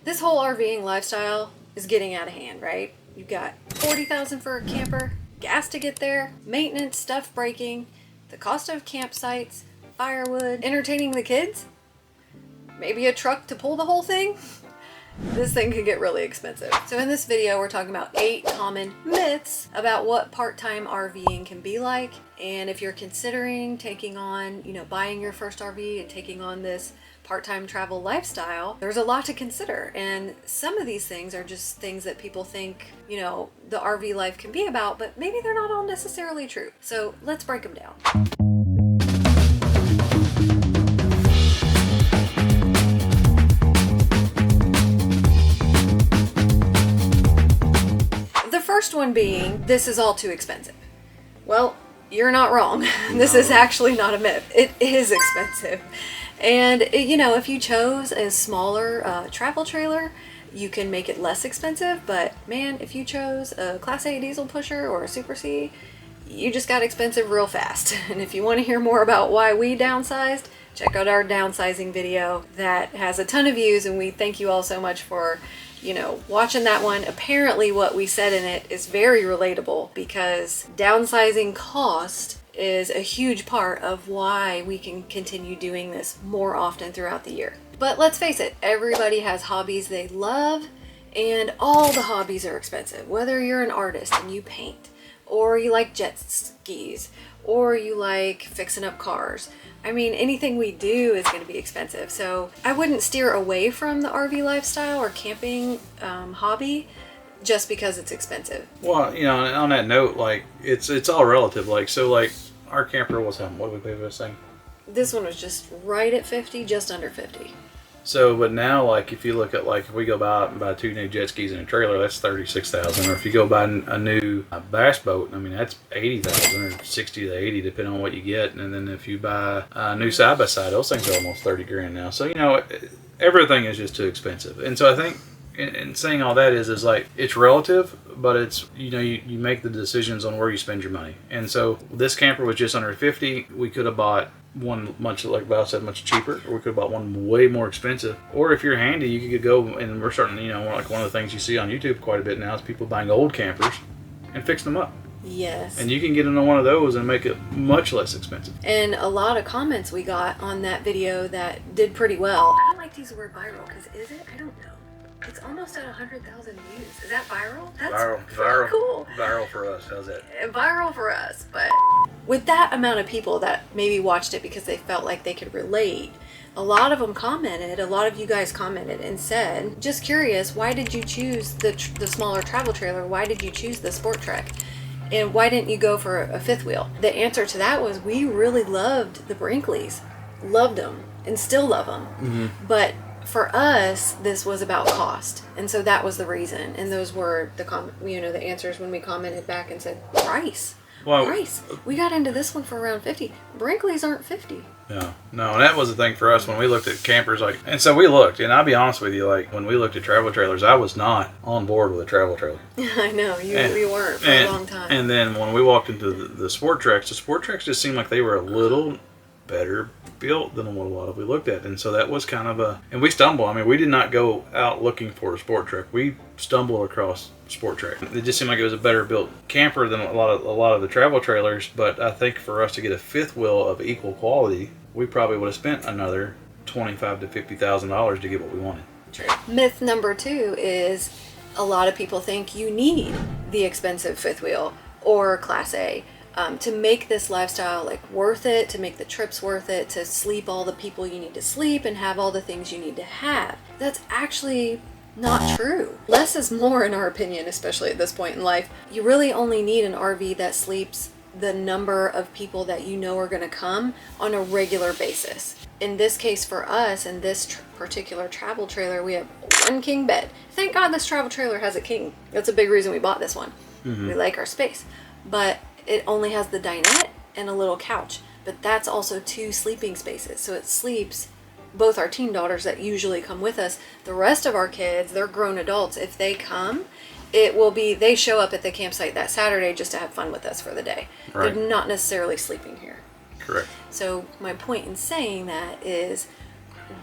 This whole RVing lifestyle is getting out of hand, right? You've got $40,000 for a camper, gas to get there, maintenance, stuff breaking, the cost of campsites, firewood, entertaining the kids, maybe a truck to pull the whole thing. This thing could get really expensive. So in this video, we're talking about 8 common myths about what part-time RVing can be like. And if you're considering taking on, buying your first RV and taking on this part-time travel lifestyle, there's a lot to consider. And some of these things are just things that people think, the RV life can be about, but maybe they're not all necessarily true. So let's break them down. First one being, this is all too expensive. Well, you're not wrong. This is actually not a myth. It is expensive. And, if you chose a smaller travel trailer, you can make it less expensive. But man, if you chose a Class A diesel pusher or a Super C, you just got expensive real fast. And if you want to hear more about why we downsized, check out our downsizing video that has a ton of views, and we thank you all so much for watching that one. Apparently what we said in it is very relatable, because downsizing cost is a huge part of why we can continue doing this more often throughout the year. But let's face it, everybody has hobbies they love, and all the hobbies are expensive. Whether you're an artist and you paint, or you like jet skis, or you like fixing up cars. I mean, anything we do is going to be expensive. So I wouldn't steer away from the RV lifestyle or camping hobby just because it's expensive. Well, on that note, it's all relative. Our camper was what did we pay for this thing? This one was just right at 50, just under 50. So, but now, if you look at, if we go buy 2 new jet skis and a trailer, that's $36,000. Or if you go buy a new bass boat, that's $80,000 or 60 to 80, depending on what you get. And then if you buy a new side by side, those things are almost $30,000 now. So everything is just too expensive. And so I think, in saying all that is it's relative, but it's you make the decisions on where you spend your money. And so this camper was just under 50. We could have bought one much, like Val said, much cheaper, or we could have bought one way more expensive. Or if you're handy, you could go, and we're starting, one of the things you see on YouTube quite a bit now is people buying old campers and fixing them up. Yes. And you can get into one of those and make it much less expensive. And a lot of comments we got on that video that did pretty well. I don't like to use the word viral, because is it? I don't know. It's almost at 100,000 views. Is that viral? That's viral, cool. Viral for us. How's that? Viral for us. But with that amount of people that maybe watched it because they felt like they could relate, a lot of them commented, a lot of you guys commented and said, just curious, why did you choose the smaller travel trailer? Why did you choose the Sport Trek? And why didn't you go for a fifth wheel? The answer to that was, we really loved the Brinkleys. Loved them and still love them. Mm-hmm. But for us, this was about cost, and so that was the reason. And those were the answers when we commented back and said price. Price. We got into this one for around 50. Brinkley's aren't 50. No, and that was the thing for us when we looked at campers. And so we looked, and I'll be honest with you, when we looked at travel trailers, I was not on board with a travel trailer. I know you weren't for a long time. And then when we walked into the Sport Treks, just seemed like they were a little better built than what a lot of we looked at. And so that was kind of and we stumbled. We did not go out looking for a Sport Trek. We stumbled across Sport Trek. It just seemed like it was a better built camper than a lot of the travel trailers. But I think for us to get a fifth wheel of equal quality, we probably would have spent another $25,000 to $50,000 to get what we wanted. True. Myth number 2 is, a lot of people think you need the expensive fifth wheel or Class A to make this lifestyle worth it, to make the trips worth it, to sleep all the people you need to sleep and have all the things you need to have. That's actually not true. Less is more, in our opinion, especially at this point in life. You really only need an RV that sleeps the number of people that are going to come on a regular basis. In this case for us, in this particular travel trailer, we have one king bed. Thank God this travel trailer has a king. That's a big reason we bought this one. Mm-hmm. We like our space. But it only has the dinette and a little couch. But that's also 2 sleeping spaces. So it sleeps both our teen daughters that usually come with us. The rest of our kids, they're grown adults. If they come, they show up at the campsite that Saturday just to have fun with us for the day. Right. They're not necessarily sleeping here. Correct. So my point in saying that is,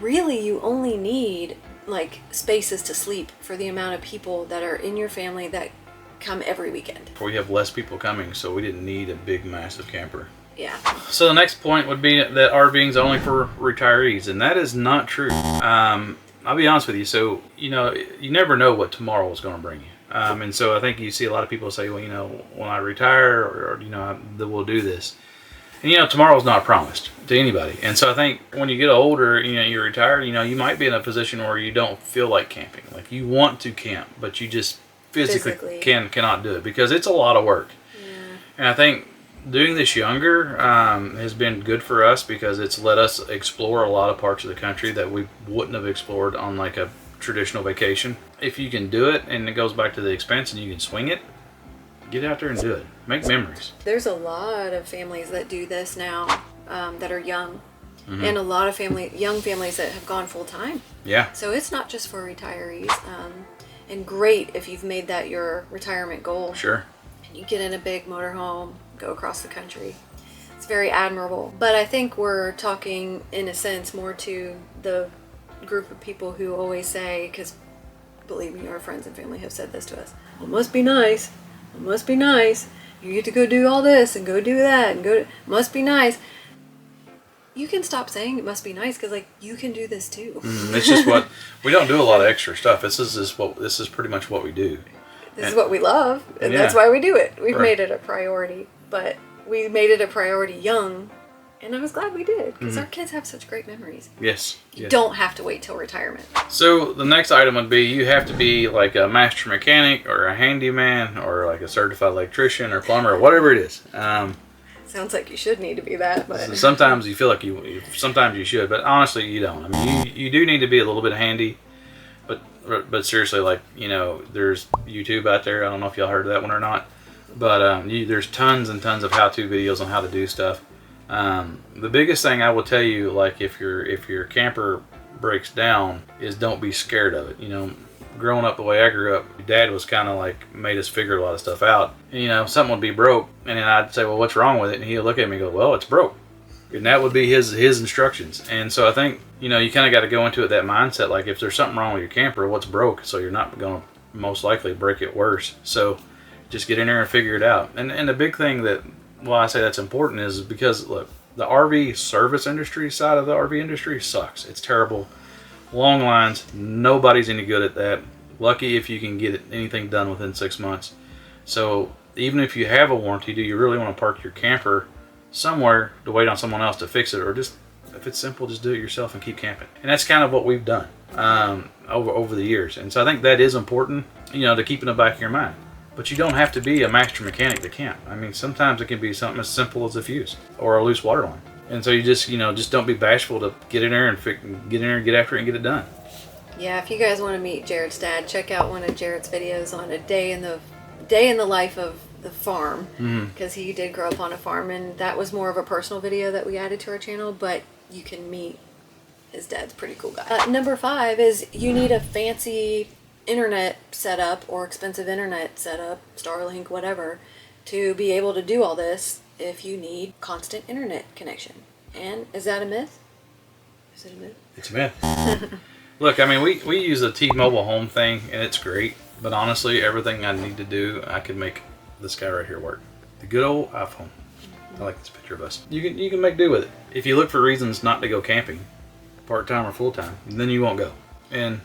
really you only need like spaces to sleep for the amount of people that are in your family that come every weekend. We have less people coming, so we didn't need a big, massive camper. Yeah. So the next point would be that RVing is only for retirees, and that is not true. I'll be honest with you. So, you know, you never know what tomorrow is going to bring you. And so I think you see a lot of people say, well, you know, when I retire, or you know, we'll do this. And, you know, tomorrow's not promised to anybody. And so I think when you get older, you know, you're retired, you know, you might be in a position where you don't feel like camping. Like, you want to camp, but you just physically cannot do it because it's a lot of work. Yeah. And I think doing this younger has been good for us because it's let us explore a lot of parts of the country that we wouldn't have explored on like a traditional vacation. If you can do it, and it goes back to the expense, and you can swing it, get out there and do it. Make memories. There's a lot of families that do this now that are young, and a lot of young families that have gone full time. Yeah. So it's not just for retirees. And great if you've made that your retirement goal. Sure. And you get in a big motorhome, go across the country. It's very admirable. But I think we're talking, in a sense, more to the group of people who always say, because believe me, our friends and family have said this to us, well, it must be nice. It must be nice. You get to go do all this and go do that and go. Must be nice. You can stop saying it must be nice because, like, you can do this too. It's just what we don't do a lot of extra stuff. This is pretty much what we do. This is what we love, and that's why we do it. We've made it a priority, but we made it a priority young, and I was glad we did because our kids have such great memories. Yes. You don't have to wait till retirement. So the next item would be you have to be like a master mechanic or a handyman or like a certified electrician or plumber or whatever it is. Sounds like you should need to be that, but sometimes you feel like sometimes you should, but honestly you don't. I mean, you do need to be a little bit handy, but seriously, like, you know, there's YouTube out there. I don't know if y'all heard of that one or not, but there's tons and tons of how-to videos on how to do stuff. The biggest thing I will tell you, like, if your camper breaks down, is don't be scared of it. You know, growing up the way I grew up, Dad was kind of like made us figure a lot of stuff out. And, you know, something would be broke, and then I'd say, well, what's wrong with it? And he'd look at me and go, well, it's broke. And that would be his instructions. And so I think, you know, you kind of got to go into it that mindset, like, if there's something wrong with your camper, what's broke? So you're not going to most likely break it worse. So just get in there and figure it out. And the big thing that, well, I say that's important is because, look, the RV service industry side of the RV industry sucks. It's terrible. Long lines. Nobody's any good at that. Lucky if you can get anything done within 6 months. So even if you have a warranty, do you really want to park your camper somewhere to wait on someone else to fix it? Or just, if it's simple, just do it yourself and keep camping. And that's kind of what we've done over the years. And so I think that is important, you know, to keep in the back of your mind. But you don't have to be a master mechanic to camp. I mean, sometimes it can be something as simple as a fuse or a loose water line. And so you just, you know, just don't be bashful to get in there and get after it and get it done. Yeah, if you guys want to meet Jared's dad, check out one of Jared's videos on a day in the life of the farm, because he did grow up on a farm, and that was more of a personal video that we added to our channel. But you can meet his dad's a pretty cool guy. Number 5 is you need a fancy internet setup or expensive internet setup, Starlink, whatever, to be able to do all this if you need constant internet connection. And is that a myth? Is it a myth? It's a myth. Look, I mean, we use a T-Mobile home thing, and it's great. But honestly, everything I need to do, I could make this guy right here work. The good old iPhone. I like this picture of us. You can make do with it. If you look for reasons not to go camping, part-time or full-time, then you won't go. And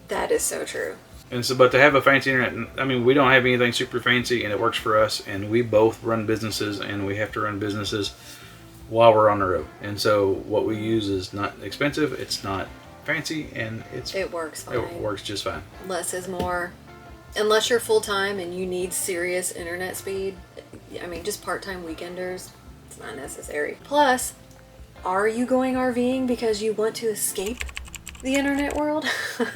that is so true. And so, but to have a fancy internet, I mean, we don't have anything super fancy, and it works for us. And we both run businesses, and we have to run businesses while we're on the road. And so, what we use is not expensive. It's not fancy, and it works fine. It works just fine. Less is more. Unless you're full-time and you need serious internet speed, I mean, just part-time weekenders, it's not necessary. Plus, are you going RVing because you want to escape the internet world?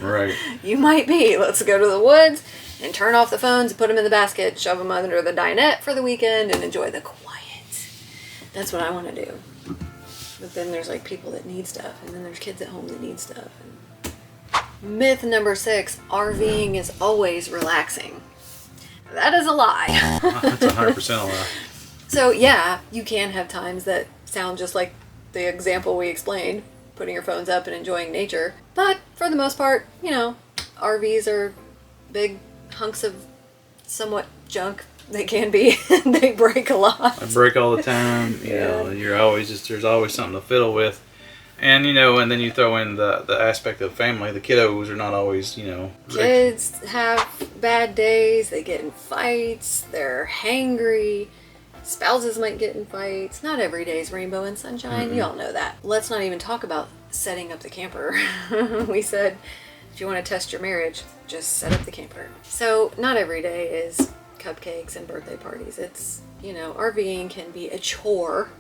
Right. You might be. Let's go to the woods and turn off the phones, put them in the basket, shove them under the dinette for the weekend, and enjoy the quiet. That's what I want to do. But then there's like people that need stuff, and then there's kids at home that need stuff. Myth number 6, RVing is always relaxing. That is a lie. That's 100% a lie. So yeah, you can have times that sound just like the example we explained, putting your phones up and enjoying nature. But for the most part, you know, RVs are big hunks of somewhat junk. They can be. They break a lot. They break all the time. You know, there's always something to fiddle with. And, you know, and then you throw in the aspect of family. The kiddos are not always, you know. Kids have bad days. They get in fights. They're hangry. Spouses might get in fights. Not every day's rainbow and sunshine. You all know that. Let's not even talk about setting up the camper. We said, if you want to test your marriage, just set up the camper. So not every day is cupcakes and birthday parties. It's, you know, RVing can be a chore,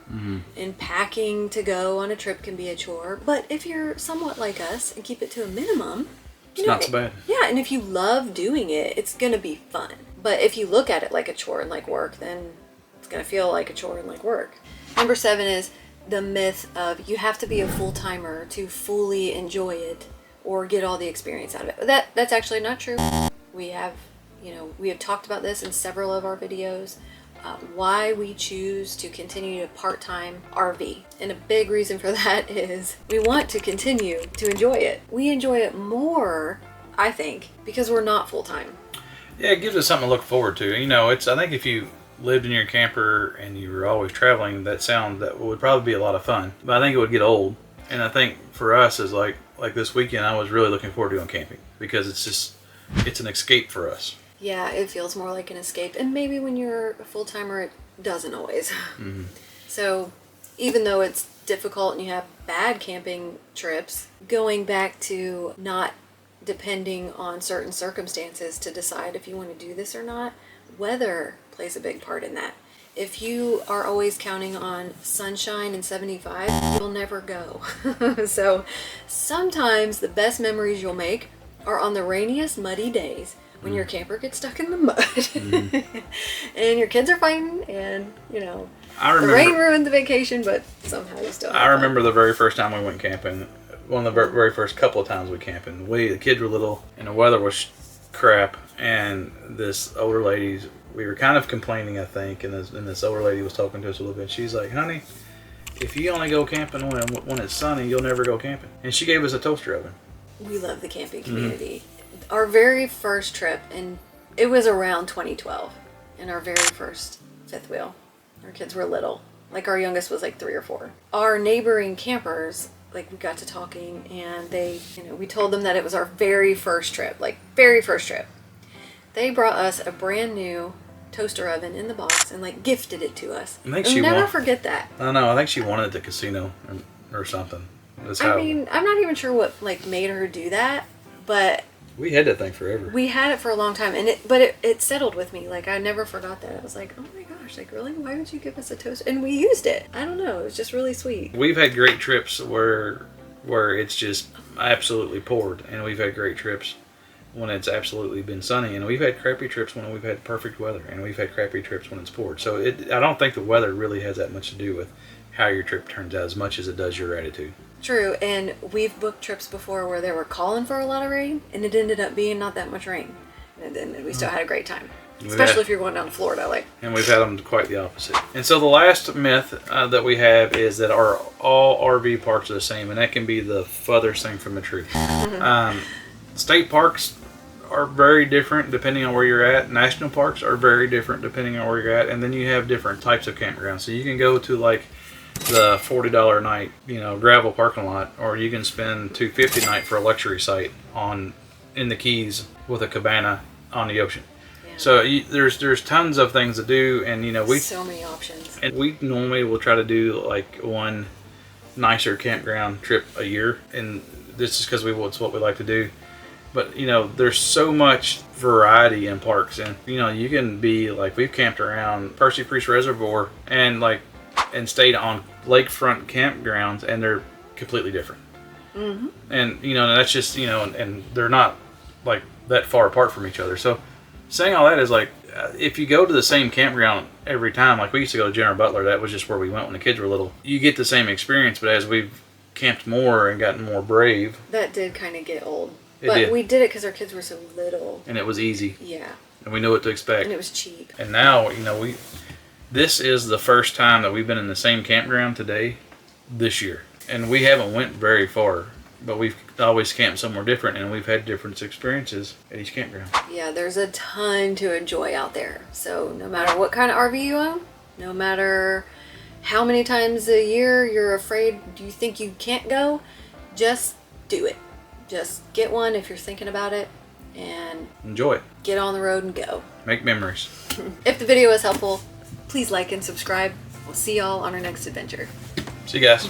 and packing to go on a trip can be a chore. But if you're somewhat like us and keep it to a minimum, it's not so bad. Yeah, and if you love doing it, it's going to be fun. But if you look at it like a chore and like work, then it's going to feel like a chore and like work. Number 7 is the myth of you have to be a full-timer to fully enjoy it or get all the experience out of it. That's actually not true. We have talked about this in several of our videos, why we choose to continue to part-time RV. And a big reason for that is we want to continue to enjoy it. We enjoy it more, I think, because we're not full-time. Yeah, it gives us something to look forward to. You know, I think if you lived in your camper and you were always traveling, that would probably be a lot of fun. But I think it would get old. And I think for us is like this weekend, I was really looking forward to going camping because it's an escape for us. Yeah, it feels more like an escape. And maybe when you're a full-timer, it doesn't always. So even though it's difficult and you have bad camping trips, going back to not depending on certain circumstances to decide if you want to do this or not, weather plays a big part in that. If you are always counting on sunshine and 75, you'll never go. So sometimes the best memories you'll make are on the rainiest, muddy days when your camper gets stuck in the mud and your kids are fighting and, you know, the rain ruined the vacation, but somehow you still have fun. Remember the very first time we went camping, one of the very first couple of times we camped, and the kids were little and the weather was crap, and this older lady, we were kind of complaining, I think, and this older lady was talking to us a little bit. She's like, honey, if you only go camping when it's sunny, you'll never go camping. And she gave us a toaster oven. We love the camping community. Our very first trip, and it was around 2012, and our very first fifth wheel. Our kids were little. Like, our youngest was like 3 or 4. Our neighboring campers, like, we got to talking, and we told them that it was our very first trip. They brought us a brand new toaster oven in the box and like gifted it to us. I'll never forget that. I know. I think she wanted it at the casino or something. I'm not even sure what like made her do that, but we had that thing forever. We had it for a long time, and it settled with me. Like, I never forgot that. I was like, oh my gosh, like, really? Why would you give us a toaster? And we used it. I don't know. It was just really sweet. We've had great trips where it's just absolutely poured, and we've had great trips when it's absolutely been sunny, and we've had crappy trips when we've had perfect weather, and we've had crappy trips when it's poured. So I don't think the weather really has that much to do with how your trip turns out as much as it does your attitude. True, and we've booked trips before where they were calling for a lot of rain, and it ended up being not that much rain, and then we still had a great time. Especially if you're going down to Florida, like. And we've had them quite the opposite. And so the last myth that we have is that all RV parks are the same, and that can be the furthest thing from the truth. State parks are very different depending on where you're at. National parks are very different depending on where you're at, and then you have different types of campgrounds. So you can go to like the $40 a night, gravel parking lot, or you can spend $250 a night for a luxury site in the Keys with a cabana on the ocean. Yeah. So there's tons of things to do, and so many options. And we normally will try to do like one nicer campground trip a year, and this is because it's what we like to do. But there's so much variety in parks, and you can be like, we've camped around Percy Priest Reservoir and stayed on lakefront campgrounds, and they're completely different. Mm-hmm. And that's just and they're not like that far apart from each other. So saying all that is like, if you go to the same campground every time, like we used to go to General Butler, that was just where we went when the kids were little. You get the same experience, but as we've camped more and gotten more brave, that did kind of get old. But we did it because our kids were so little. And it was easy. Yeah. And we knew what to expect. And it was cheap. And now, this is the first time that we've been in the same campground this year. And we haven't went very far, but we've always camped somewhere different, and we've had different experiences at each campground. Yeah, there's a ton to enjoy out there. So no matter what kind of RV you own, no matter how many times a year you're afraid, do you think you can't go, just do it. Just get one if you're thinking about it, and Enjoy it. get on the road and go. Make memories. If the video was helpful, please like and subscribe. We'll see y'all on our next adventure. See you guys.